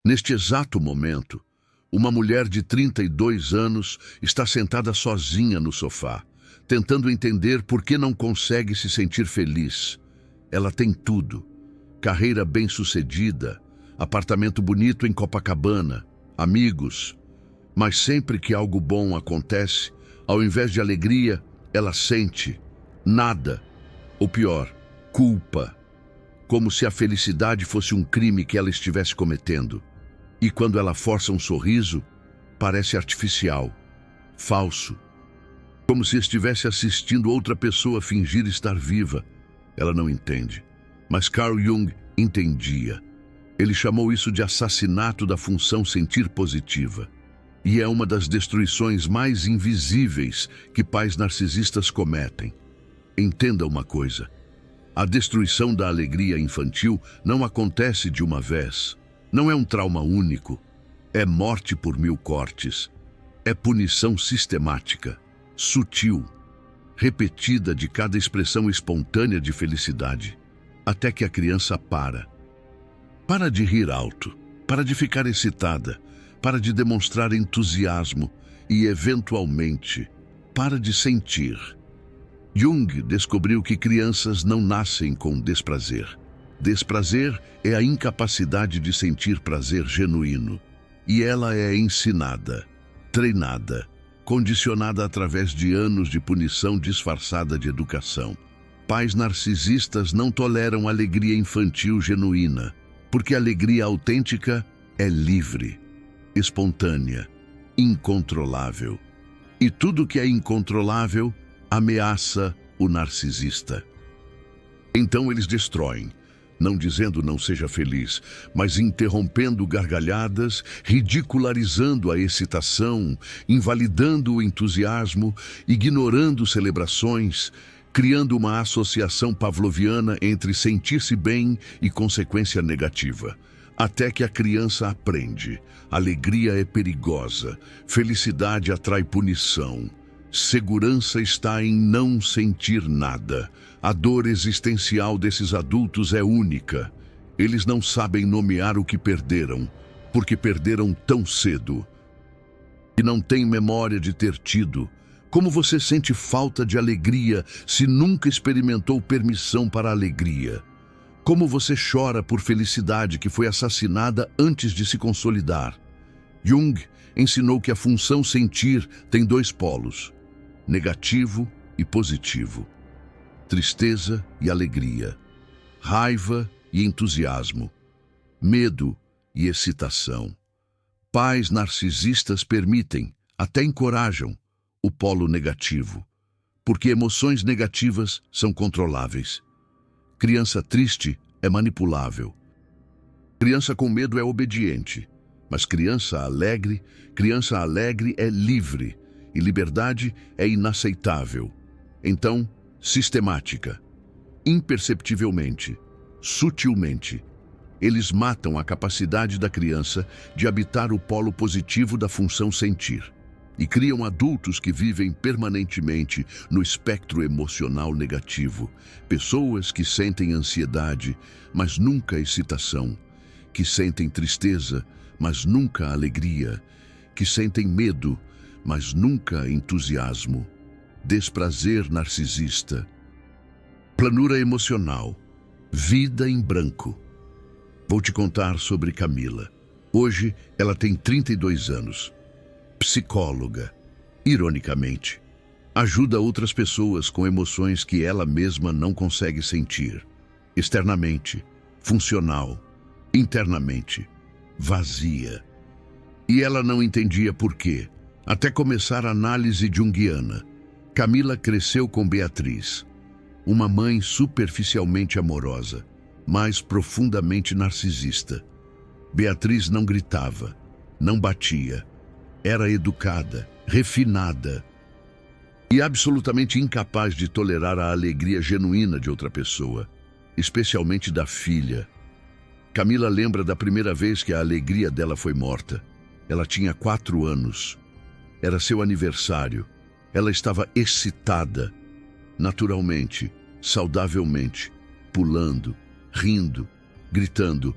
Neste exato momento, uma mulher de 32 anos está sentada sozinha no sofá, tentando entender por que não consegue se sentir feliz. Ela tem tudo: carreira bem-sucedida, apartamento bonito em Copacabana, amigos. Mas sempre que algo bom acontece, ao invés de alegria, ela sente nada. Ou pior, culpa. Como se a felicidade fosse um crime que ela estivesse cometendo. E quando ela força um sorriso, parece artificial, falso. Como se estivesse assistindo outra pessoa fingir estar viva. Ela não entende. Mas Carl Jung entendia. Ele chamou isso de assassinato da função sentir positiva. E é uma das destruições mais invisíveis que pais narcisistas cometem. Entenda uma coisa: a destruição da alegria infantil não acontece de uma vez. Não é um trauma único. É morte por 1000 cortes. É punição sistemática, sutil, repetida de cada expressão espontânea de felicidade, até que a criança para. Para de rir alto, para de ficar excitada, para de demonstrar entusiasmo e, eventualmente, para de sentir. Jung descobriu que crianças não nascem com desprazer. Desprazer é a incapacidade de sentir prazer genuíno. E ela é ensinada, treinada, condicionada através de anos de punição disfarçada de educação. Pais narcisistas não toleram alegria infantil genuína, porque a alegria autêntica é livre, espontânea, incontrolável. E tudo que é incontrolável ameaça o narcisista. Então eles destroem, não dizendo não seja feliz, mas interrompendo gargalhadas, ridicularizando a excitação, invalidando o entusiasmo, ignorando celebrações, criando uma associação pavloviana entre sentir-se bem e consequência negativa. Até que a criança aprende: alegria é perigosa, felicidade atrai punição. Segurança está em não sentir nada. A dor existencial desses adultos é única. Eles não sabem nomear o que perderam, porque perderam tão cedo. E não têm memória de ter tido. Como você sente falta de alegria se nunca experimentou permissão para a alegria? Como você chora por felicidade que foi assassinada antes de se consolidar? Jung ensinou que a função sentir tem 2 polos: negativo e positivo, tristeza e alegria, raiva e entusiasmo, medo e excitação. Pais narcisistas permitem, até encorajam, o polo negativo, porque emoções negativas são controláveis. Criança triste é manipulável. Criança com medo é obediente, mas criança alegre é livre. E liberdade é inaceitável. Então, sistemática, imperceptivelmente, sutilmente, eles matam a capacidade da criança de habitar o polo positivo da função sentir e criam adultos que vivem permanentemente no espectro emocional negativo, pessoas que sentem ansiedade, mas nunca excitação, que sentem tristeza, mas nunca alegria, que sentem medo, mas nunca entusiasmo, desprazer narcisista, planura emocional, vida em branco. Vou te contar sobre Camila. Hoje ela tem 32 anos, psicóloga. Ironicamente, ajuda outras pessoas com emoções que ela mesma não consegue sentir. Externamente, funcional, internamente, vazia. E ela não entendia por quê. Até começar a análise junguiana, Camila cresceu com Beatriz, uma mãe superficialmente amorosa, mas profundamente narcisista. Beatriz não gritava, não batia, era educada, refinada e absolutamente incapaz de tolerar a alegria genuína de outra pessoa, especialmente da filha. Camila lembra da primeira vez que a alegria dela foi morta. Ela tinha 4 anos. Era seu aniversário. Ela estava excitada, naturalmente, saudavelmente, pulando, rindo, gritando: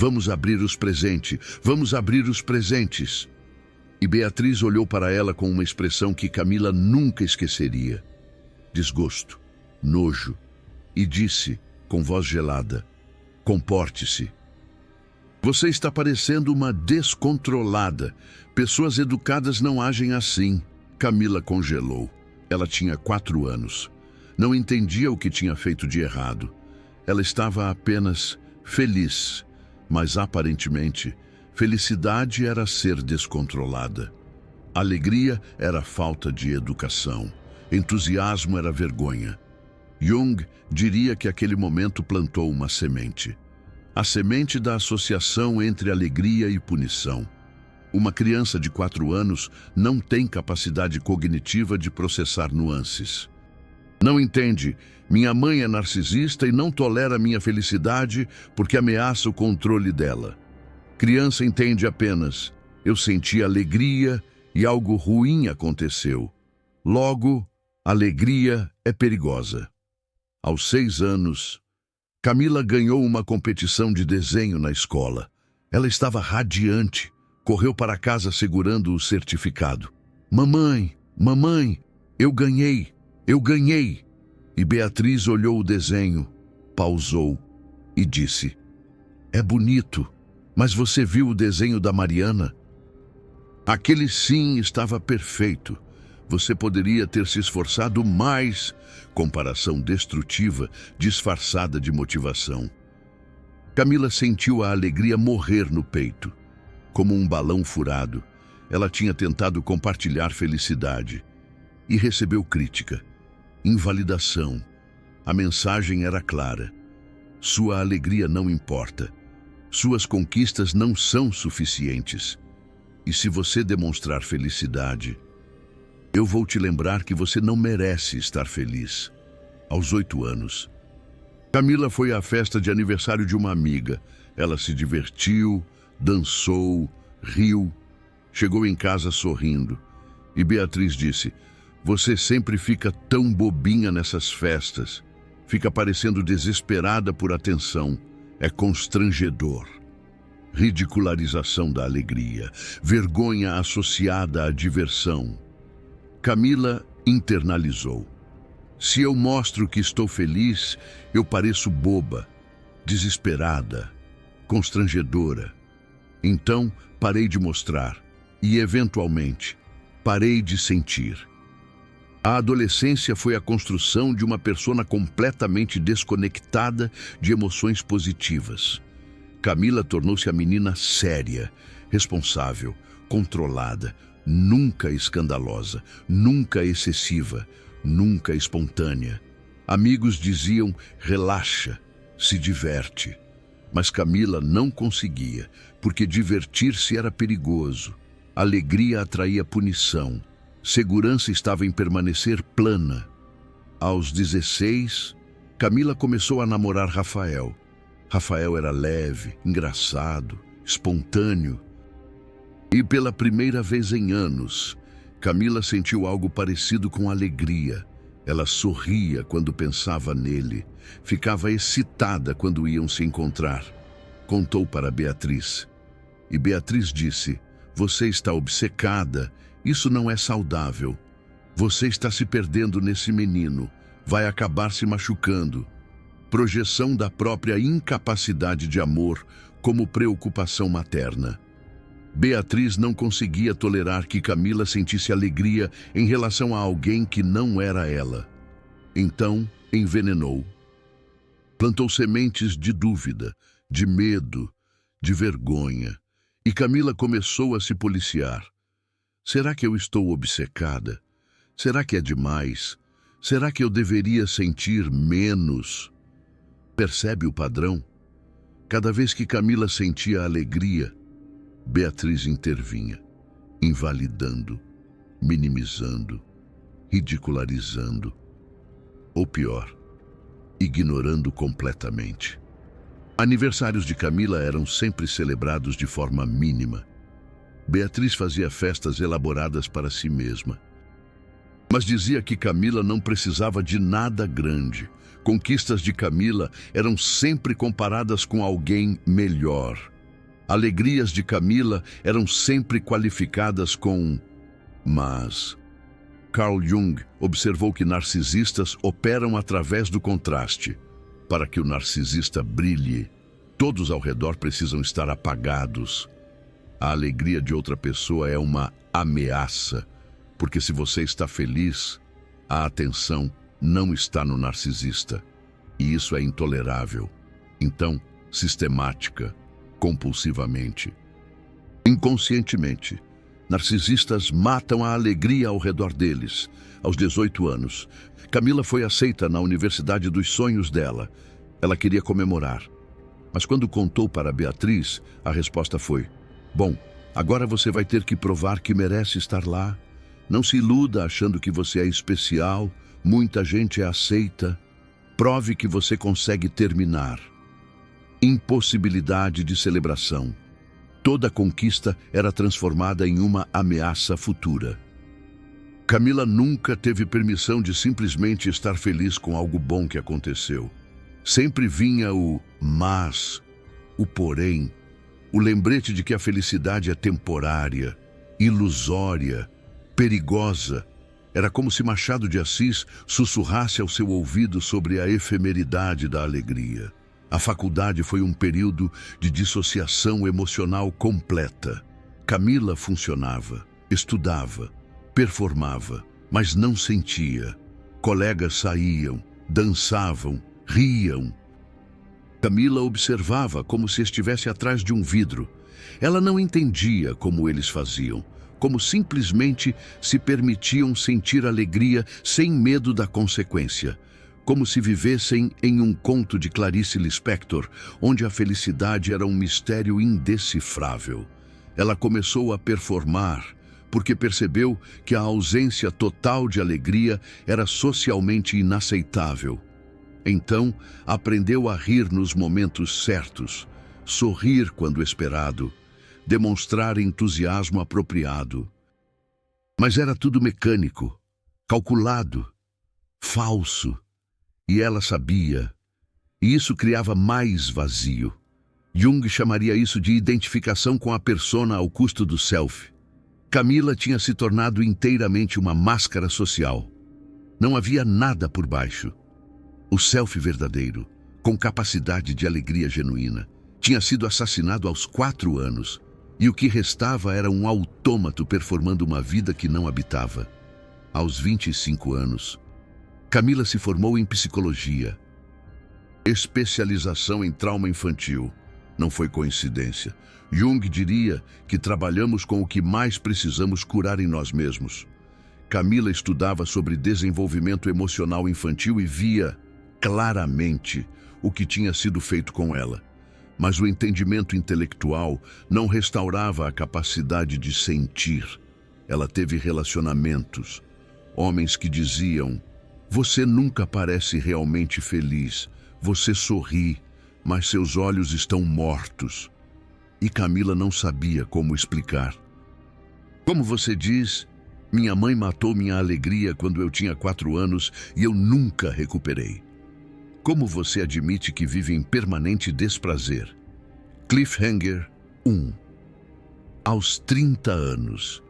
Vamos abrir os presentes, vamos abrir os presentes. E Beatriz olhou para ela com uma expressão que Camila nunca esqueceria. Desgosto, nojo, e disse, com voz gelada, comporte-se. Você está parecendo uma descontrolada. Pessoas educadas não agem assim. Camila congelou. Ela tinha 4 anos. Não entendia o que tinha feito de errado. Ela estava apenas feliz, mas aparentemente, felicidade era ser descontrolada. Alegria era falta de educação. Entusiasmo era vergonha. Jung diria que aquele momento plantou uma semente. A semente da associação entre alegria e punição. Uma criança de 4 anos não tem capacidade cognitiva de processar nuances. Não entende, minha mãe é narcisista e não tolera minha felicidade porque ameaça o controle dela. Criança entende apenas, eu senti alegria e algo ruim aconteceu. Logo, alegria é perigosa. Aos 6 anos, Camila ganhou uma competição de desenho na escola. Ela estava radiante, correu para casa segurando o certificado. Mamãe, mamãe, eu ganhei, eu ganhei. E Beatriz olhou o desenho, pausou e disse, é bonito, mas você viu o desenho da Mariana? Aquele sim estava perfeito. Você poderia ter se esforçado mais. Comparação destrutiva, disfarçada de motivação. Camila sentiu a alegria morrer no peito. Como um balão furado, ela tinha tentado compartilhar felicidade e recebeu crítica, invalidação. A mensagem era clara. Sua alegria não importa. Suas conquistas não são suficientes. E se você demonstrar felicidade, eu vou te lembrar que você não merece estar feliz. Aos 8 anos, Camila foi à festa de aniversário de uma amiga. Ela se divertiu, dançou, riu, chegou em casa sorrindo. E Beatriz disse, você sempre fica tão bobinha nessas festas. Fica parecendo desesperada por atenção. É constrangedor. Ridicularização da alegria, vergonha associada à diversão. Camila internalizou. Se eu mostro que estou feliz, eu pareço boba, desesperada, constrangedora. Então, parei de mostrar e, eventualmente, parei de sentir. A adolescência foi a construção de uma persona completamente desconectada de emoções positivas. Camila tornou-se a menina séria, responsável, controlada, nunca escandalosa, nunca excessiva, nunca espontânea. Amigos diziam, relaxa, se diverte. Mas Camila não conseguia, porque divertir-se era perigoso. Alegria atraía punição. Segurança estava em permanecer plana. Aos 16, Camila começou a namorar Rafael. Rafael era leve, engraçado, espontâneo. E pela primeira vez em anos, Camila sentiu algo parecido com alegria. Ela sorria quando pensava nele, ficava excitada quando iam se encontrar. Contou para Beatriz. E Beatriz disse, você está obcecada, isso não é saudável. Você está se perdendo nesse menino, vai acabar se machucando. Projeção da própria incapacidade de amor como preocupação materna. Beatriz não conseguia tolerar que Camila sentisse alegria em relação a alguém que não era ela. Então, envenenou. Plantou sementes de dúvida, de medo, de vergonha. E Camila começou a se policiar. Será que eu estou obcecada? Será que é demais? Será que eu deveria sentir menos? Percebe o padrão? Cada vez que Camila sentia alegria, Beatriz intervinha, invalidando, minimizando, ridicularizando, ou pior, ignorando completamente. Aniversários de Camila eram sempre celebrados de forma mínima. Beatriz fazia festas elaboradas para si mesma. Mas dizia que Camila não precisava de nada grande. Conquistas de Camila eram sempre comparadas com alguém melhor. Alegrias de Camila eram sempre qualificadas com mas. Carl Jung observou que narcisistas operam através do contraste. Para que o narcisista brilhe, todos ao redor precisam estar apagados. A alegria de outra pessoa é uma ameaça, porque se você está feliz, a atenção não está no narcisista. E isso é intolerável. Então, sistemática, compulsivamente, inconscientemente, narcisistas matam a alegria ao redor deles. Aos 18 anos, Camila foi aceita na universidade dos sonhos dela. Ela queria comemorar. Mas quando contou para Beatriz, a resposta foi: bom, agora você vai ter que provar que merece estar lá. Não se iluda achando que você é especial, muita gente é aceita. Prove que você consegue terminar. Impossibilidade de celebração. Toda conquista era transformada em uma ameaça futura. Camila nunca teve permissão de simplesmente estar feliz com algo bom que aconteceu. Sempre vinha o mas, o porém, o lembrete de que a felicidade é temporária, ilusória, perigosa. Era como se Machado de Assis sussurrasse ao seu ouvido sobre a efemeridade da alegria. A faculdade foi um período de dissociação emocional completa. Camila funcionava, estudava, performava, mas não sentia. Colegas saíam, dançavam, riam. Camila observava como se estivesse atrás de um vidro. Ela não entendia como eles faziam, como simplesmente se permitiam sentir alegria sem medo da consequência. Como se vivessem em um conto de Clarice Lispector, onde a felicidade era um mistério indecifrável. Ela começou a performar, porque percebeu que a ausência total de alegria era socialmente inaceitável. Então, aprendeu a rir nos momentos certos, sorrir quando esperado, demonstrar entusiasmo apropriado. Mas era tudo mecânico, calculado, falso. E ela sabia, e isso criava mais vazio. Jung chamaria isso de identificação com a persona ao custo do self. Camila tinha se tornado inteiramente uma máscara social. Não havia nada por baixo. O self verdadeiro, com capacidade de alegria genuína, tinha sido assassinado aos 4 anos, e o que restava era um autômato performando uma vida que não habitava. Aos 25 anos, Camila se formou em psicologia. Especialização em trauma infantil. Não foi coincidência. Jung diria que trabalhamos com o que mais precisamos curar em nós mesmos. Camila estudava sobre desenvolvimento emocional infantil e via claramente o que tinha sido feito com ela. Mas o entendimento intelectual não restaurava a capacidade de sentir. Ela teve relacionamentos, homens que diziam: você nunca parece realmente feliz. Você sorri, mas seus olhos estão mortos. E Camila não sabia como explicar. Como você diz, minha mãe matou minha alegria quando eu tinha 4 anos e eu nunca recuperei. Como você admite que vive em permanente desprazer? Cliffhanger 1. Aos 30 anos,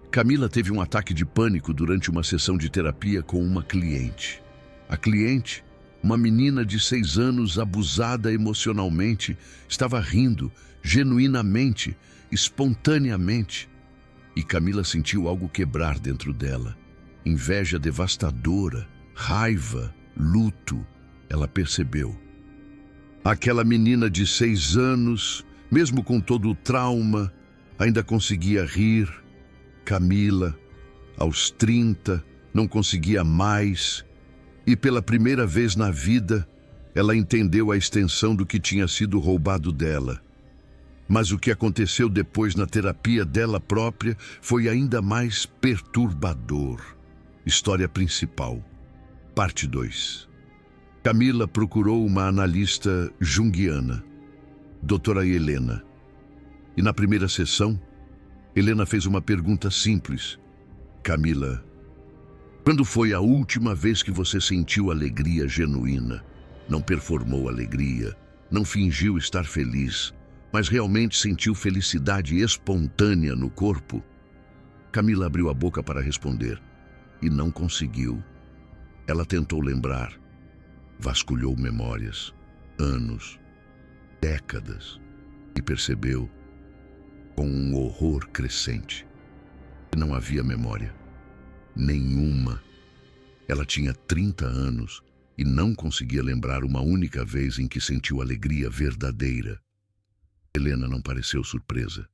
Camila teve um ataque de pânico durante uma sessão de terapia com uma cliente. A cliente, uma menina de 6 anos abusada emocionalmente, estava rindo, genuinamente, espontaneamente. E Camila sentiu algo quebrar dentro dela. Inveja devastadora, raiva, luto. Ela percebeu. Aquela menina de 6 anos, mesmo com todo o trauma, ainda conseguia rir. Camila, aos 30, não conseguia mais, e pela primeira vez na vida, ela entendeu a extensão do que tinha sido roubado dela. Mas o que aconteceu depois na terapia dela própria foi ainda mais perturbador. História principal, parte 2. Camila procurou uma analista junguiana, doutora Helena. E na primeira sessão, Helena fez uma pergunta simples. Camila, quando foi a última vez que você sentiu alegria genuína? Não performou alegria, não fingiu estar feliz, mas realmente sentiu felicidade espontânea no corpo? Camila abriu a boca para responder e não conseguiu. Ela tentou lembrar, vasculhou memórias, anos, décadas, e percebeu, com um horror crescente, que não havia memória nenhuma. Ela tinha 30 anos e não conseguia lembrar uma única vez em que sentiu alegria verdadeira. Helena não pareceu surpresa.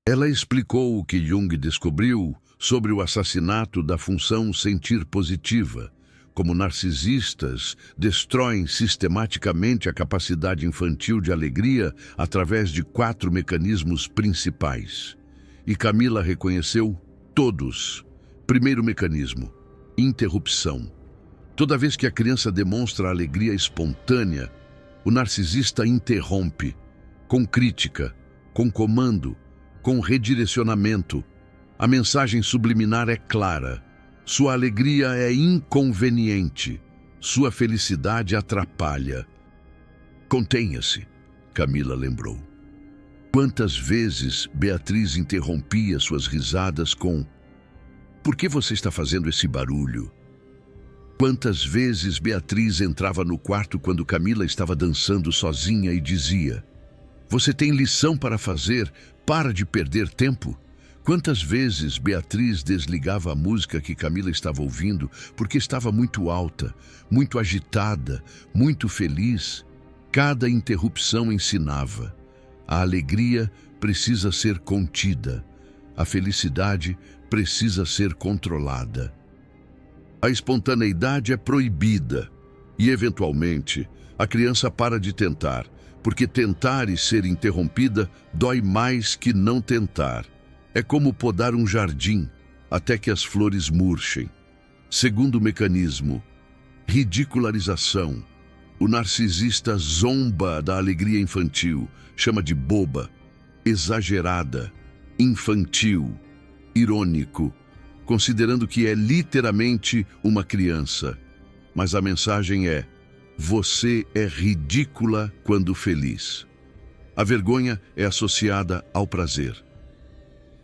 Ela explicou o que Jung descobriu sobre o assassinato da função sentir positiva, como narcisistas destroem sistematicamente a capacidade infantil de alegria através de 4 mecanismos principais. E Camila reconheceu todos. Primeiro mecanismo: interrupção. Toda vez que a criança demonstra alegria espontânea, o narcisista interrompe, com crítica, com comando, com redirecionamento. A mensagem subliminar é clara. Sua alegria é inconveniente. Sua felicidade atrapalha. Contenha-se, Camila lembrou. Quantas vezes Beatriz interrompia suas risadas com: "Por que você está fazendo esse barulho?" Quantas vezes Beatriz entrava no quarto quando Camila estava dançando sozinha e dizia: "Você tem lição para fazer, para de perder tempo." Quantas vezes Beatriz desligava a música que Camila estava ouvindo porque estava muito alta, muito agitada, muito feliz. Cada interrupção ensinava: a alegria precisa ser contida, a felicidade precisa ser controlada. A espontaneidade é proibida e, eventualmente, a criança para de tentar, porque tentar e ser interrompida dói mais que não tentar. É como podar um jardim até que as flores murchem. Segundo mecanismo: ridicularização. O narcisista zomba da alegria infantil, chama de boba, exagerada, infantil, irônico, considerando que é literalmente uma criança. Mas a mensagem é: você é ridícula quando feliz. A vergonha é associada ao prazer.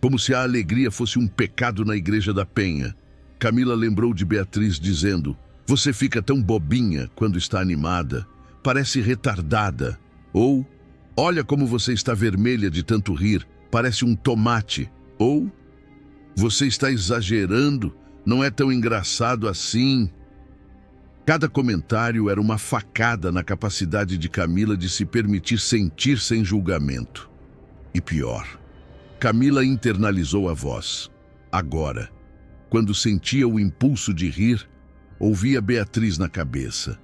Como se a alegria fosse um pecado na Igreja da Penha. Camila lembrou de Beatriz dizendo: "Você fica tão bobinha quando está animada, parece retardada." Ou: "Olha como você está vermelha de tanto rir, parece um tomate." Ou: "Você está exagerando, não é tão engraçado assim." Cada comentário era uma facada na capacidade de Camila de se permitir sentir sem julgamento. E pior, Camila internalizou a voz. Agora, quando sentia o impulso de rir, ouvia Beatriz na cabeça: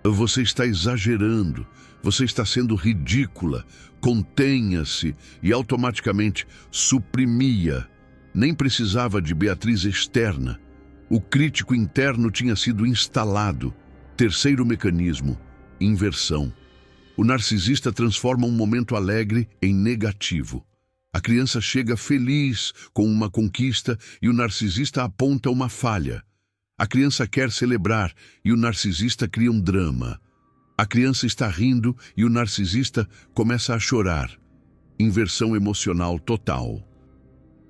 "Você está exagerando, você está sendo ridícula, contenha-se." E automaticamente suprimia. Nem precisava de Beatriz externa. O crítico interno tinha sido instalado. Terceiro mecanismo: inversão. O narcisista transforma um momento alegre em negativo. A criança chega feliz com uma conquista e o narcisista aponta uma falha. A criança quer celebrar e o narcisista cria um drama. A criança está rindo e o narcisista começa a chorar. Inversão emocional total.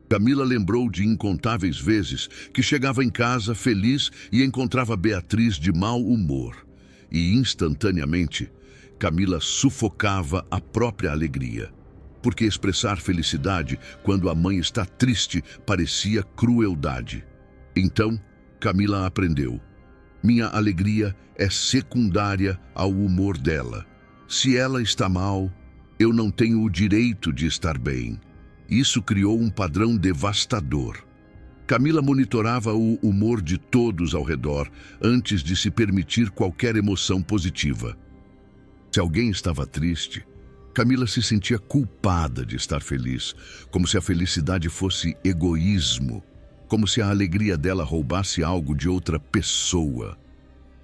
Camila lembrou de incontáveis vezes que chegava em casa feliz e encontrava Beatriz de mau humor. E instantaneamente, Camila sufocava a própria alegria. Porque expressar felicidade quando a mãe está triste parecia crueldade. Então, Camila aprendeu: minha alegria é secundária ao humor dela. Se ela está mal, eu não tenho o direito de estar bem. Isso criou um padrão devastador. Camila monitorava o humor de todos ao redor antes de se permitir qualquer emoção positiva. Se alguém estava triste, Camila se sentia culpada de estar feliz, como se a felicidade fosse egoísmo, como se a alegria dela roubasse algo de outra pessoa,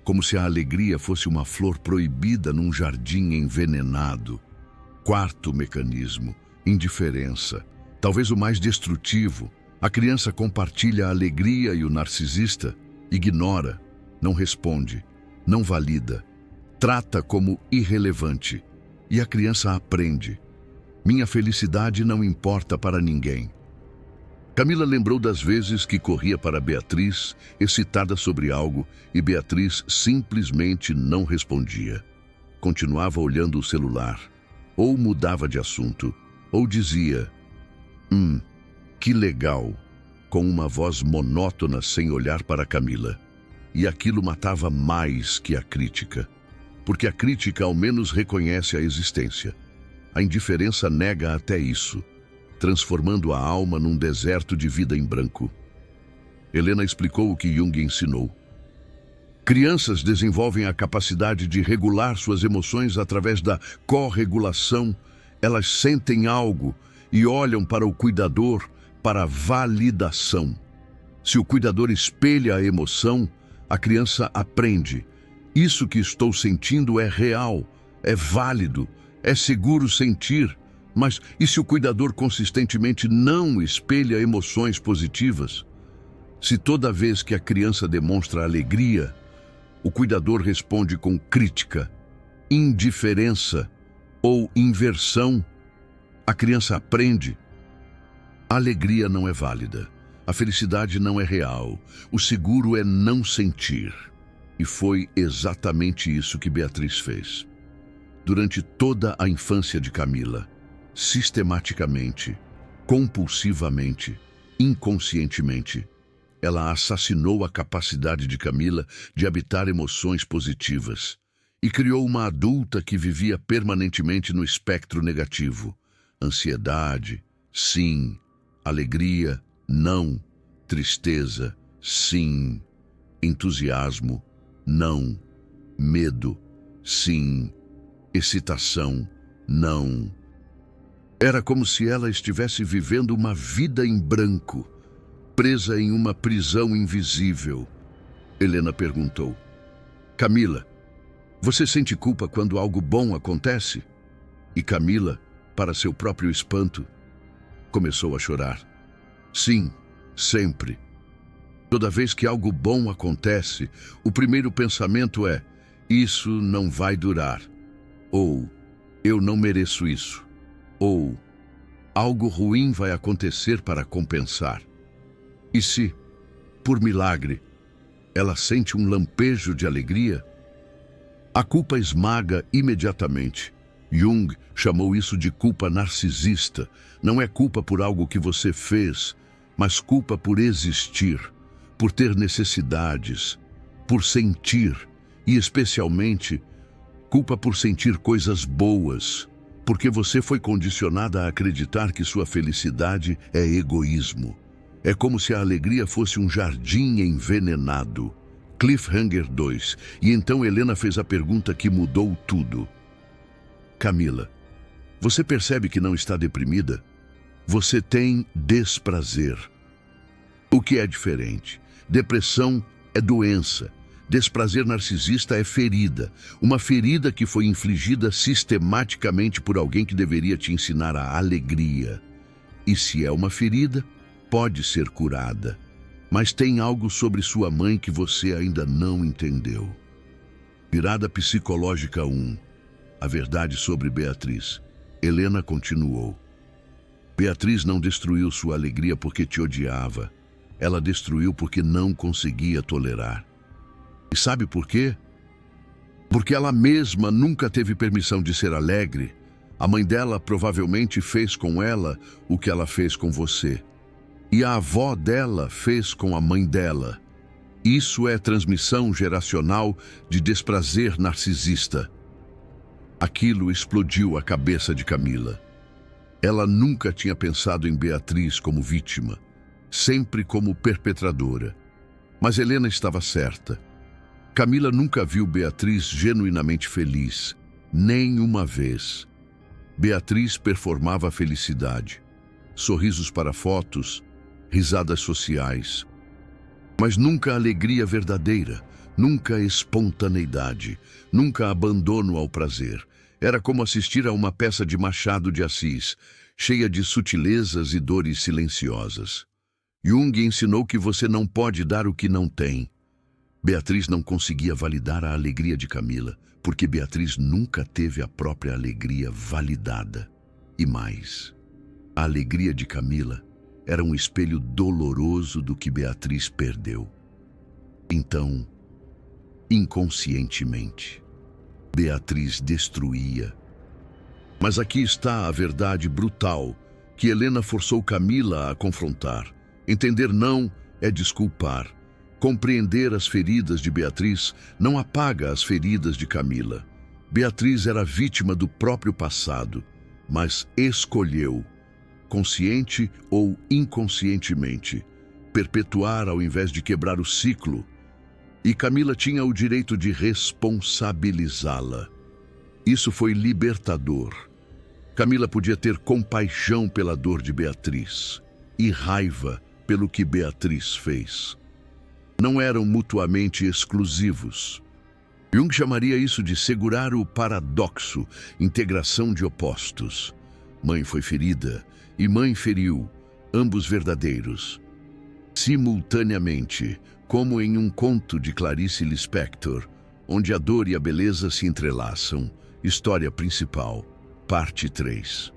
como se a alegria fosse uma flor proibida num jardim envenenado. Quarto mecanismo: indiferença. Talvez o mais destrutivo. A criança compartilha a alegria e o narcisista ignora, não responde, não valida, trata como irrelevante. E a criança aprende. Minha felicidade não importa para ninguém. Camila lembrou das vezes que corria para Beatriz, excitada sobre algo, e Beatriz simplesmente não respondia. Continuava olhando o celular, ou mudava de assunto, ou dizia, que legal, com uma voz monótona sem olhar para Camila. E aquilo matava mais que a crítica, porque a crítica ao menos reconhece a existência. A indiferença nega até isso, transformando a alma num deserto de vida em branco. Helena explicou o que Jung ensinou. Crianças desenvolvem a capacidade de regular suas emoções através da corregulação. Elas sentem algo e olham para o cuidador para validação. Se o cuidador espelha a emoção, a criança aprende. Isso que estou sentindo é real, é válido, é seguro sentir. Mas e se o cuidador consistentemente não espelha emoções positivas? Se toda vez que a criança demonstra alegria, o cuidador responde com crítica, indiferença ou inversão, a criança aprende. A alegria não é válida, a felicidade não é real, o seguro é não sentir. E foi exatamente isso que Beatriz fez. Durante toda a infância de Camila, sistematicamente, compulsivamente, inconscientemente, ela assassinou a capacidade de Camila de habitar emoções positivas e criou uma adulta que vivia permanentemente no espectro negativo. Ansiedade, sim. Alegria, não. Tristeza, sim. Entusiasmo, não. Medo, sim. Excitação, não. Era como se ela estivesse vivendo uma vida em branco, presa em uma prisão invisível. Helena perguntou, Camila, você sente culpa quando algo bom acontece? E Camila, para seu próprio espanto, começou a chorar. Sim, sempre. Toda vez que algo bom acontece, o primeiro pensamento é, isso não vai durar. Ou, eu não mereço isso. Ou, algo ruim vai acontecer para compensar. E se, por milagre, ela sente um lampejo de alegria? A culpa esmaga imediatamente. Jung chamou isso de culpa narcisista. Não é culpa por algo que você fez, mas culpa por existir, por ter necessidades, por sentir, e especialmente, culpa por sentir coisas boas, porque você foi condicionada a acreditar que sua felicidade é egoísmo. É como se a alegria fosse um jardim envenenado. Cliffhanger 2. E então Helena fez a pergunta que mudou tudo. Camila, você percebe que não está deprimida? Você tem desprazer. O que é diferente? Depressão é doença. Desprazer narcisista é ferida. Uma ferida que foi infligida sistematicamente por alguém que deveria te ensinar a alegria. E se é uma ferida, pode ser curada, mas tem algo sobre sua mãe que você ainda não entendeu. Virada psicológica 1. A verdade sobre Beatriz. Helena continuou. Beatriz não destruiu sua alegria porque te odiava. Ela destruiu porque não conseguia tolerar. E sabe por quê? Porque ela mesma nunca teve permissão de ser alegre. A mãe dela provavelmente fez com ela o que ela fez com você. E a avó dela fez com a mãe dela. Isso é transmissão geracional de desprazer narcisista. Aquilo explodiu a cabeça de Camila. Ela nunca tinha pensado em Beatriz como vítima, sempre como perpetradora. Mas Helena estava certa. Camila nunca viu Beatriz genuinamente feliz, nem uma vez. Beatriz performava a felicidade, sorrisos para fotos, risadas sociais, mas nunca alegria verdadeira, nunca espontaneidade, nunca abandono ao prazer. Era como assistir a uma peça de Machado de Assis, cheia de sutilezas e dores silenciosas. Jung ensinou que você não pode dar o que não tem. Beatriz não conseguia validar a alegria de Camila, porque Beatriz nunca teve a própria alegria validada. E mais, a alegria de Camila era um espelho doloroso do que Beatriz perdeu. Então, inconscientemente, Beatriz destruía. Mas aqui está a verdade brutal que Helena forçou Camila a confrontar. Entender não é desculpar. Compreender as feridas de Beatriz não apaga as feridas de Camila. Beatriz era vítima do próprio passado, mas escolheu, consciente ou inconscientemente, perpetuar ao invés de quebrar o ciclo. E Camila tinha o direito de responsabilizá-la. Isso foi libertador. Camila podia ter compaixão pela dor de Beatriz e raiva pelo que Beatriz fez. Não eram mutuamente exclusivos. Jung chamaria isso de segurar o paradoxo, integração de opostos. Mãe foi ferida e mãe feriu, ambos verdadeiros. Simultaneamente, como em um conto de Clarice Lispector, onde a dor e a beleza se entrelaçam. História principal, parte 3.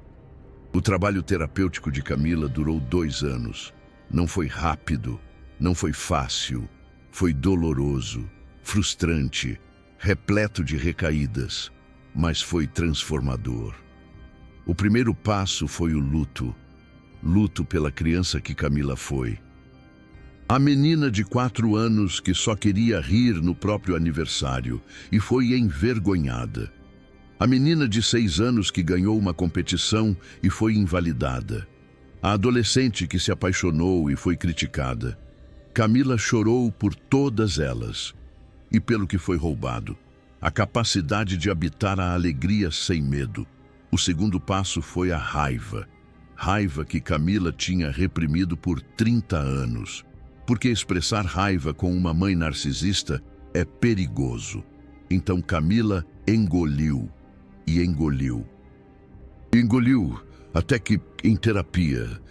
O trabalho terapêutico de Camila durou 2 anos. Não foi rápido, não foi fácil, foi doloroso, frustrante, repleto de recaídas, mas foi transformador. O primeiro passo foi o luto. Luto pela criança que Camila foi. A menina de 4 anos que só queria rir no próprio aniversário e foi envergonhada. A menina de 6 anos que ganhou uma competição e foi invalidada. A adolescente que se apaixonou e foi criticada. Camila chorou por todas elas e pelo que foi roubado. A capacidade de habitar a alegria sem medo. O segundo passo foi a raiva. Raiva que Camila tinha reprimido por 30 anos. Porque expressar raiva com uma mãe narcisista é perigoso. Então Camila engoliu e engoliu. Engoliu até que, em terapia,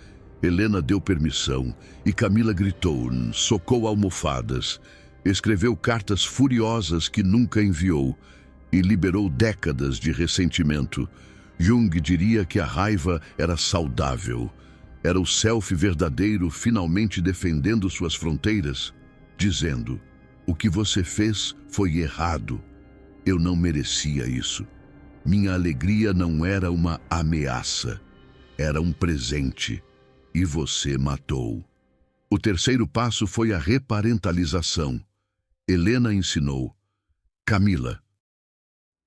Helena deu permissão e Camila gritou, socou almofadas, escreveu cartas furiosas que nunca enviou e liberou décadas de ressentimento. Jung diria que a raiva era saudável. Era o self verdadeiro finalmente defendendo suas fronteiras, dizendo, o que você fez foi errado. Eu não merecia isso. Minha alegria não era uma ameaça, era um presente, e você matou. O terceiro passo foi a reparentalização. Helena ensinou, Camila,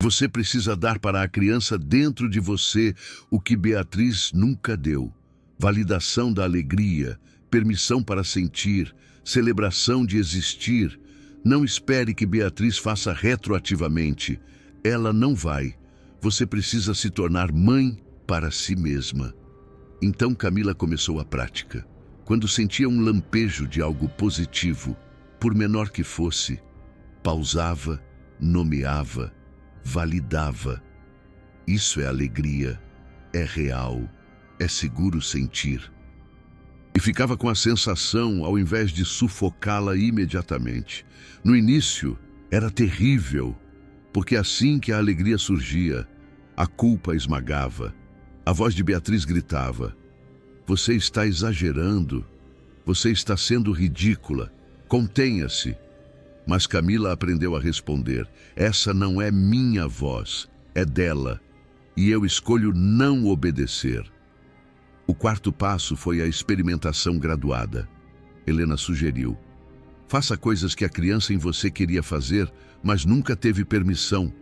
você precisa dar para a criança dentro de você o que Beatriz nunca deu. Validação da alegria, permissão para sentir, celebração de existir. Não espere que Beatriz faça retroativamente. Ela não vai. Você precisa se tornar mãe para si mesma. Então Camila começou a prática. Quando sentia um lampejo de algo positivo, por menor que fosse, pausava, nomeava, validava. Isso é alegria, é real, é seguro sentir. E ficava com a sensação ao invés de sufocá-la imediatamente. No início, era terrível, porque assim que a alegria surgia, a culpa esmagava. A voz de Beatriz gritava, você está exagerando, você está sendo ridícula, contenha-se. Mas Camila aprendeu a responder, essa não é minha voz, é dela, e eu escolho não obedecer. O quarto passo foi a experimentação graduada. Helena sugeriu, faça coisas que a criança em você queria fazer, mas nunca teve permissão.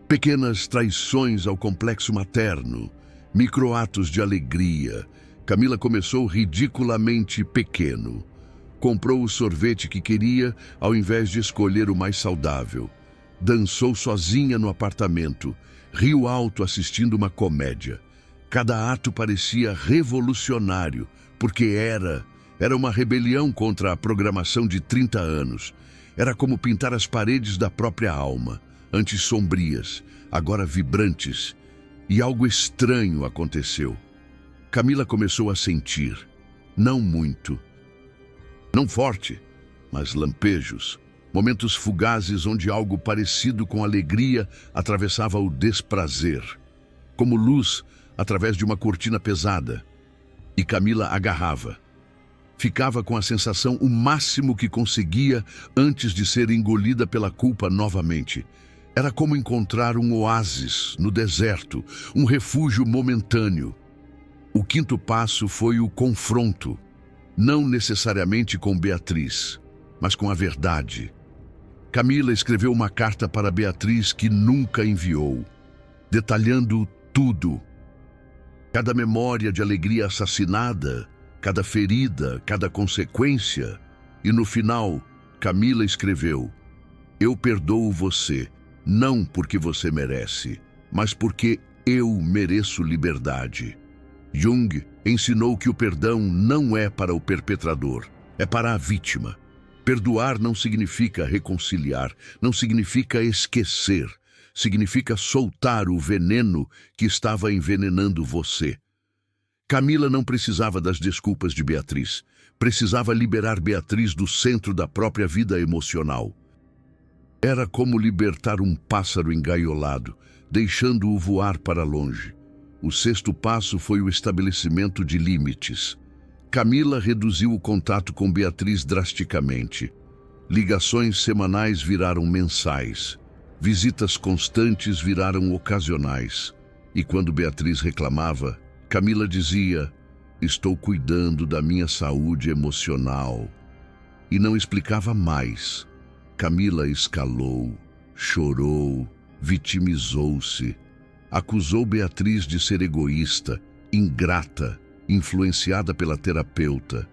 Pequenas traições ao complexo materno, microatos de alegria. Camila começou ridiculamente pequeno. Comprou o sorvete que queria ao invés de escolher o mais saudável. Dançou sozinha no apartamento, riu alto assistindo uma comédia. Cada ato parecia revolucionário, porque era uma rebelião contra a programação de 30 anos. Era como pintar as paredes da própria alma, antes sombrias, agora vibrantes. E algo estranho aconteceu. Camila começou a sentir, não muito, não forte, mas lampejos. Momentos fugazes onde algo parecido com alegria atravessava o desprazer, como luz através de uma cortina pesada. E Camila agarrava. Ficava com a sensação o máximo que conseguia antes de ser engolida pela culpa novamente. Era como encontrar um oásis no deserto, um refúgio momentâneo. O quinto passo foi o confronto, não necessariamente com Beatriz, mas com a verdade. Camila escreveu uma carta para Beatriz que nunca enviou, detalhando tudo. Cada memória de alegria assassinada, cada ferida, cada consequência. E no final, Camila escreveu: "Eu perdoo você, não porque você merece, mas porque eu mereço liberdade." Jung ensinou que o perdão não é para o perpetrador, é para a vítima. Perdoar não significa reconciliar, não significa esquecer. Significa soltar o veneno que estava envenenando você. Camila não precisava das desculpas de Beatriz. Precisava liberar Beatriz do centro da própria vida emocional. Era como libertar um pássaro engaiolado, deixando-o voar para longe. O sexto passo foi o estabelecimento de limites. Camila reduziu o contato com Beatriz drasticamente. Ligações semanais viraram mensais. Visitas constantes viraram ocasionais. E quando Beatriz reclamava, Camila dizia: "Estou cuidando da minha saúde emocional." E não explicava mais. Camila escalou, chorou, vitimizou-se. Acusou Beatriz de ser egoísta, ingrata, influenciada pela terapeuta.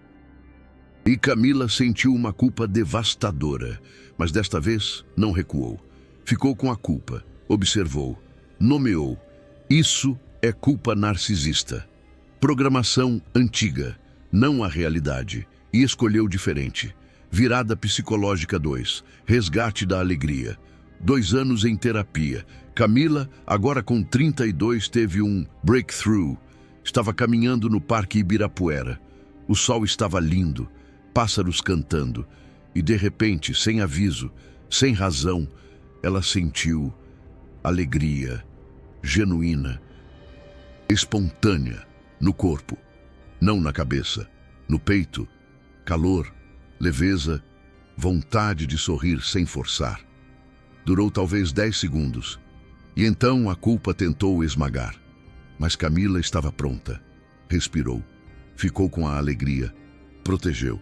E Camila sentiu uma culpa devastadora, mas desta vez não recuou. Ficou com a culpa, observou, nomeou. Isso é culpa narcisista. Programação antiga, não a realidade, e escolheu diferente. Virada psicológica 2, resgate da alegria. 2 anos em terapia. Camila, agora com 32, teve um breakthrough. Estava caminhando no Parque Ibirapuera. O sol estava lindo, pássaros cantando. E de repente, sem aviso, sem razão, ela sentiu alegria genuína, espontânea, no corpo, não na cabeça, no peito, calor, leveza, vontade de sorrir sem forçar. Durou talvez 10 segundos, e então a culpa tentou esmagar. Mas Camila estava pronta, respirou, ficou com a alegria, protegeu.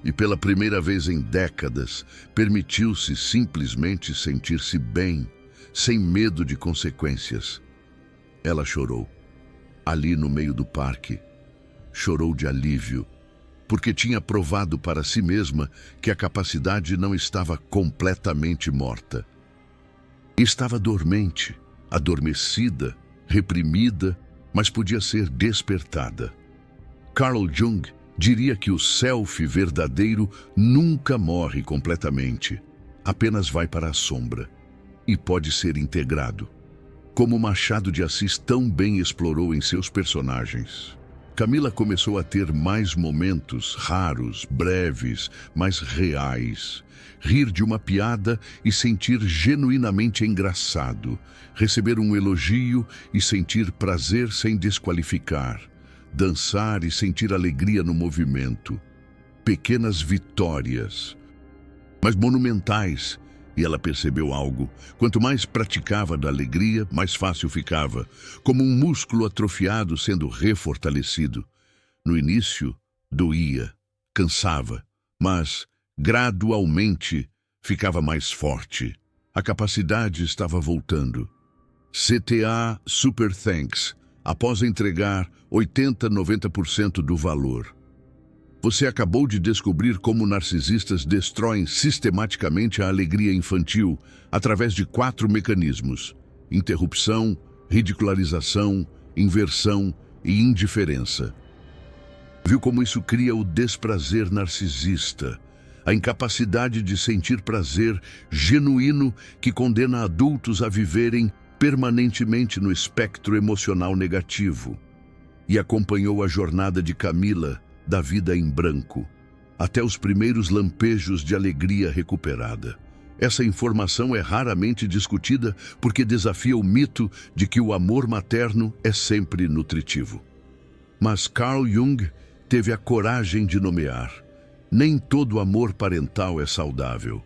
E pela primeira vez em décadas, permitiu-se simplesmente sentir-se bem, sem medo de consequências. Ela chorou, ali no meio do parque. Chorou de alívio, porque tinha provado para si mesma que a capacidade não estava completamente morta. Estava dormente, adormecida, reprimida, mas podia ser despertada. Carl Jung diria que o self verdadeiro nunca morre completamente, apenas vai para a sombra e pode ser integrado, como Machado de Assis tão bem explorou em seus personagens. Camila começou a ter mais momentos raros, breves, mas reais. Rir de uma piada e sentir genuinamente engraçado. Receber um elogio e sentir prazer sem desqualificar. Dançar e sentir alegria no movimento. Pequenas vitórias, mas monumentais. E ela percebeu algo. Quanto mais praticava da alegria, mais fácil ficava, como um músculo atrofiado sendo refortalecido. No início, doía, cansava, mas, gradualmente, ficava mais forte. A capacidade estava voltando. CTA Super Thanks, após entregar 80-90% do valor. Você acabou de descobrir como narcisistas destroem sistematicamente a alegria infantil através de 4 mecanismos: interrupção, ridicularização, inversão e indiferença. Viu como isso cria o desprazer narcisista, a incapacidade de sentir prazer genuíno que condena adultos a viverem permanentemente no espectro emocional negativo. E acompanhou a jornada de Camila, da vida em branco. até os primeiros lampejos de alegria recuperada. Essa informação é raramente discutida porque desafia o mito de que o amor materno é sempre nutritivo. Mas Carl Jung teve a coragem de nomear: nem todo amor parental é saudável.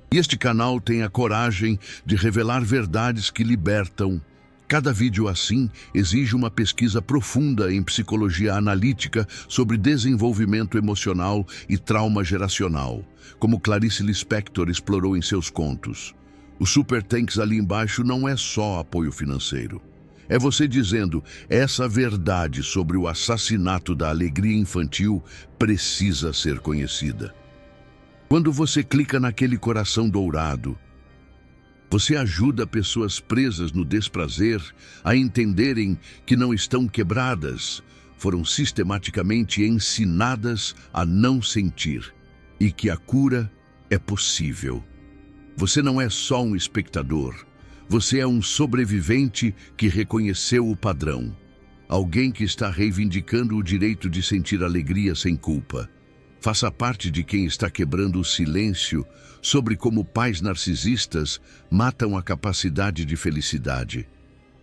E este canal tem a coragem de revelar verdades que libertam. Cada vídeo assim exige uma pesquisa profunda em psicologia analítica sobre desenvolvimento emocional e trauma geracional, como Clarice Lispector explorou em seus contos. O Super Thanks ali embaixo não é só apoio financeiro. É você dizendo: essa verdade sobre o assassinato da alegria infantil precisa ser conhecida. Quando você clica naquele coração dourado, você ajuda pessoas presas no desprazer a entenderem que não estão quebradas, foram sistematicamente ensinadas a não sentir e que a cura é possível. Você não é só um espectador, você é um sobrevivente que reconheceu o padrão. Alguém que está reivindicando o direito de sentir alegria sem culpa. Faça parte de quem está quebrando o silêncio sobre como pais narcisistas matam a capacidade de felicidade.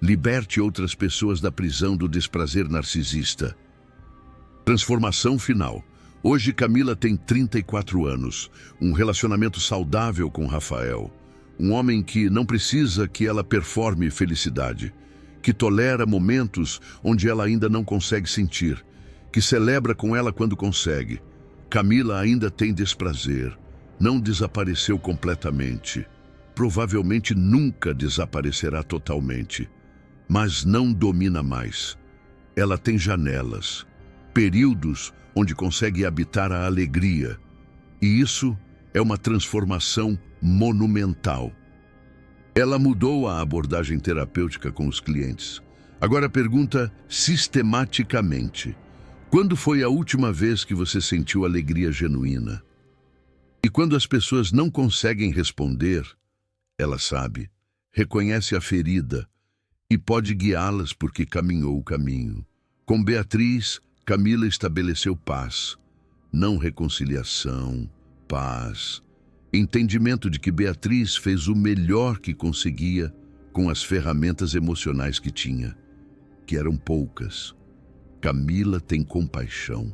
Liberte outras pessoas da prisão do desprazer narcisista. Transformação final. Hoje Camila tem 34 anos, um relacionamento saudável com Rafael. Um homem que não precisa que ela performe felicidade, que tolera momentos onde ela ainda não consegue sentir, que celebra com ela quando consegue. Camila ainda tem desprazer, não desapareceu completamente. Provavelmente nunca desaparecerá totalmente, mas não domina mais. Ela tem janelas, períodos onde consegue habitar a alegria, e isso é uma transformação monumental. Ela mudou a abordagem terapêutica com os clientes. Agora pergunta sistematicamente: quando foi a última vez que você sentiu alegria genuína? E quando as pessoas não conseguem responder, ela sabe, reconhece a ferida e pode guiá-las porque caminhou o caminho. Com Beatriz, Camila estabeleceu paz, não reconciliação, paz. Entendimento de que Beatriz fez o melhor que conseguia com as ferramentas emocionais que tinha, que eram poucas. Camila tem compaixão,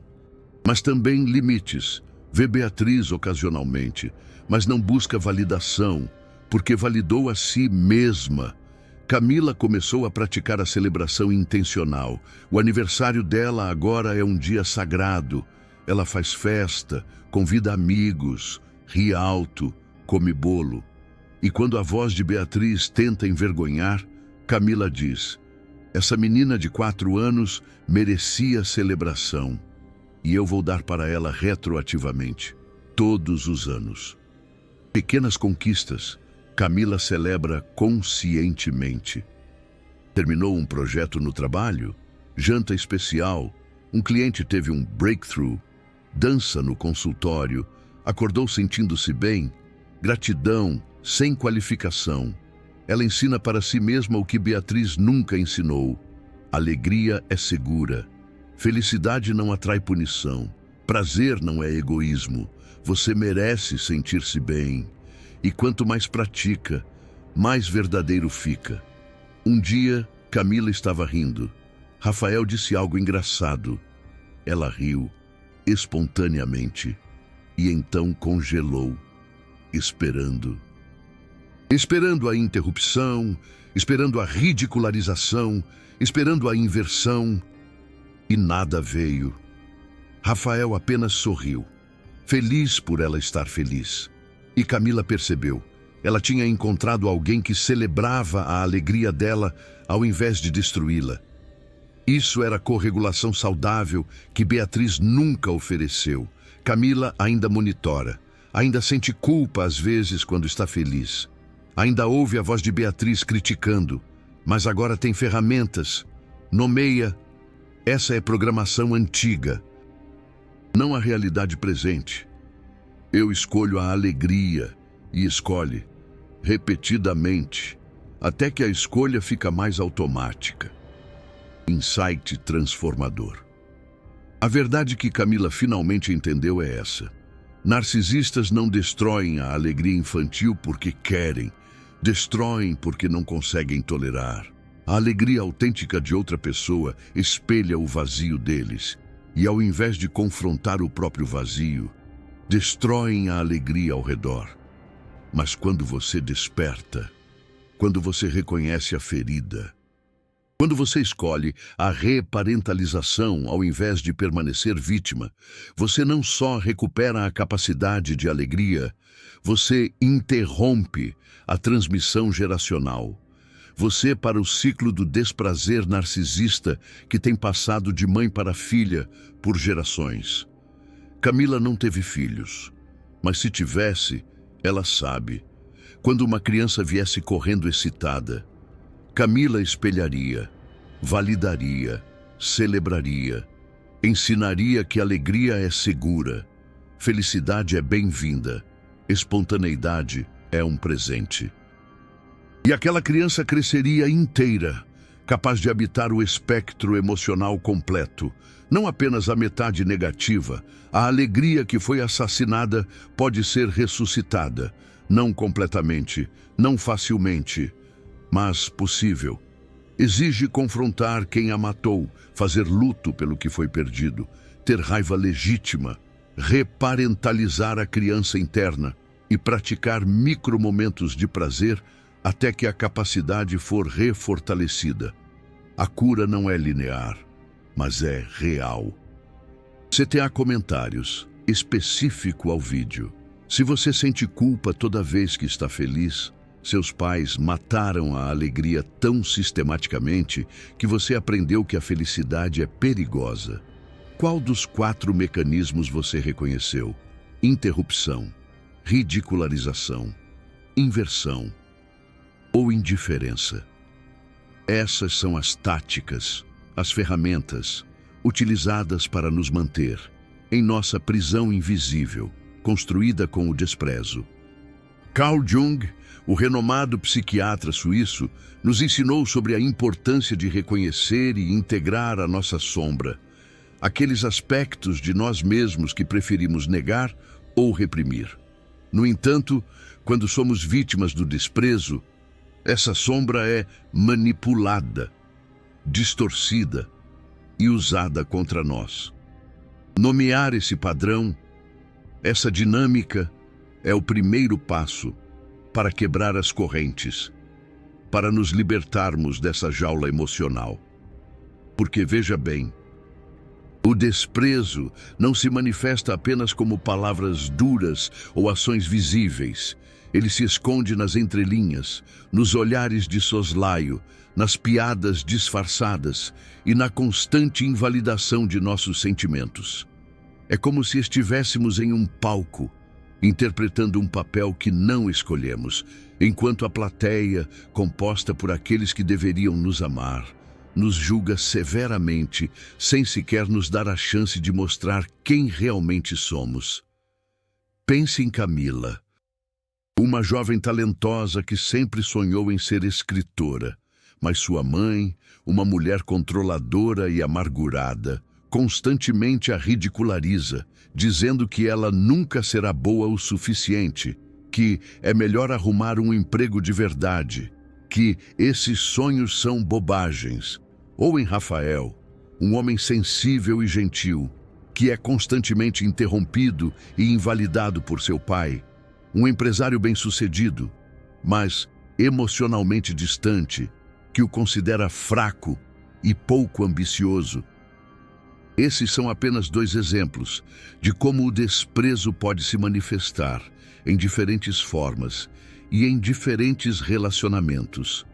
mas também limites. Vê Beatriz ocasionalmente, mas não busca validação, porque validou a si mesma. Camila começou a praticar a celebração intencional. O aniversário dela agora é um dia sagrado. Ela faz festa, convida amigos, ri alto, come bolo. E quando a voz de Beatriz tenta envergonhar, Camila diz: essa menina de 4 anos merecia celebração, e eu vou dar para ela retroativamente, todos os anos. Pequenas conquistas, Camila celebra conscientemente. Terminou um projeto no trabalho, janta especial, um cliente teve um breakthrough, dança no consultório, acordou sentindo-se bem, gratidão, sem qualificação. Ela ensina para si mesma o que Beatriz nunca ensinou. Alegria é segura. Felicidade não atrai punição. Prazer não é egoísmo. Você merece sentir-se bem. E quanto mais pratica, mais verdadeiro fica. Um dia, Camila estava rindo. Rafael disse algo engraçado. Ela riu, espontaneamente, e então congelou, esperando. Esperando a interrupção, esperando a ridicularização, esperando a inversão, e nada veio. Rafael apenas sorriu, feliz por ela estar feliz. E Camila percebeu, ela tinha encontrado alguém que celebrava a alegria dela ao invés de destruí-la. Isso era corregulação saudável que Beatriz nunca ofereceu. Camila ainda monitora, ainda sente culpa às vezes quando está feliz. Ainda ouve a voz de Beatriz criticando, mas agora tem ferramentas. Nomeia. Essa é programação antiga, não a realidade presente. Eu escolho a alegria e escolhe, repetidamente, até que a escolha fica mais automática. Insight transformador. A verdade que Camila finalmente entendeu é essa. Narcisistas não destroem a alegria infantil porque querem, destroem porque não conseguem tolerar. A alegria autêntica de outra pessoa espelha o vazio deles, e ao invés de confrontar o próprio vazio, destroem a alegria ao redor. Mas quando você desperta, quando você reconhece a ferida, quando você escolhe a reparentalização ao invés de permanecer vítima, você não só recupera a capacidade de alegria, você interrompe a transmissão geracional. Você para o ciclo do desprazer narcisista que tem passado de mãe para filha por gerações. Camila não teve filhos, mas se tivesse, ela sabe. Quando uma criança viesse correndo excitada, Camila espelharia, validaria, celebraria, ensinaria que alegria é segura, felicidade é bem-vinda, espontaneidade é um presente. E aquela criança cresceria inteira, capaz de habitar o espectro emocional completo, não apenas a metade negativa. A alegria que foi assassinada pode ser ressuscitada, não completamente, não facilmente, mas possível. Exige confrontar quem a matou, fazer luto pelo que foi perdido, ter raiva legítima, reparentalizar a criança interna e praticar micromomentos de prazer até que a capacidade for refortalecida. A cura não é linear, mas é real. CTA comentários, específico ao vídeo. Se você sente culpa toda vez que está feliz, seus pais mataram a alegria tão sistematicamente que você aprendeu que a felicidade é perigosa. Qual dos 4 mecanismos você reconheceu? Interrupção, ridicularização, inversão ou indiferença? Essas são as táticas, as ferramentas utilizadas para nos manter em nossa prisão invisível, construída com o desprezo. Carl Jung, o renomado psiquiatra suíço, nos ensinou sobre a importância de reconhecer e integrar a nossa sombra, aqueles aspectos de nós mesmos que preferimos negar ou reprimir. No entanto, quando somos vítimas do desprezo, essa sombra é manipulada, distorcida e usada contra nós. Nomear esse padrão, essa dinâmica, é o primeiro passo para quebrar as correntes, para nos libertarmos dessa jaula emocional. Porque veja bem, o desprezo não se manifesta apenas como palavras duras ou ações visíveis. Ele se esconde nas entrelinhas, nos olhares de soslaio, nas piadas disfarçadas e na constante invalidação de nossos sentimentos. É como se estivéssemos em um palco, interpretando um papel que não escolhemos, enquanto a plateia, composta por aqueles que deveriam nos amar, nos julga severamente, sem sequer nos dar a chance de mostrar quem realmente somos. Pense em Camila, uma jovem talentosa que sempre sonhou em ser escritora, mas sua mãe, uma mulher controladora e amargurada, constantemente a ridiculariza, dizendo que ela nunca será boa o suficiente, que é melhor arrumar um emprego de verdade, que esses sonhos são bobagens. Ou em Rafael, um homem sensível e gentil, que é constantemente interrompido e invalidado por seu pai, um empresário bem-sucedido, mas emocionalmente distante, que o considera fraco e pouco ambicioso. Esses são apenas 2 exemplos de como o desprezo pode se manifestar em diferentes formas e em diferentes relacionamentos.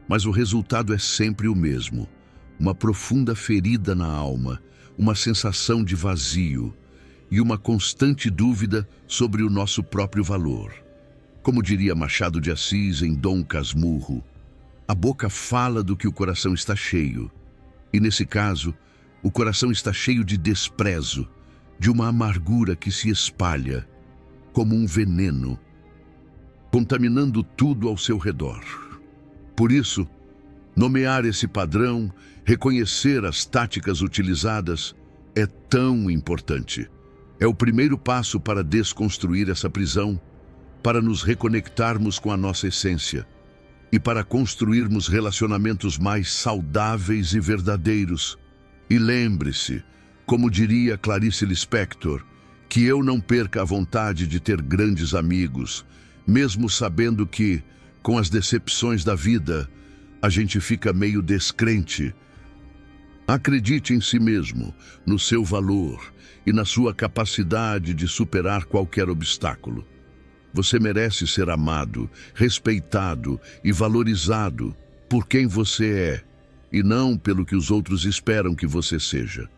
Mas o resultado é sempre o mesmo: uma profunda ferida na alma, uma sensação de vazio e uma constante dúvida sobre o nosso próprio valor. Como diria Machado de Assis em Dom Casmurro, a boca fala do que o coração está cheio, e nesse caso, o coração está cheio de desprezo, de uma amargura que se espalha como um veneno, contaminando tudo ao seu redor. Por isso, nomear esse padrão, reconhecer as táticas utilizadas, é tão importante. É o primeiro passo para desconstruir essa prisão, para nos reconectarmos com a nossa essência e para construirmos relacionamentos mais saudáveis e verdadeiros. E lembre-se, como diria Clarice Lispector, que eu não perca a vontade de ter grandes amigos, mesmo sabendo que, com as decepções da vida, a gente fica meio descrente. Acredite em si mesmo, no seu valor e na sua capacidade de superar qualquer obstáculo. Você merece ser amado, respeitado e valorizado por quem você é, e não pelo que os outros esperam que você seja.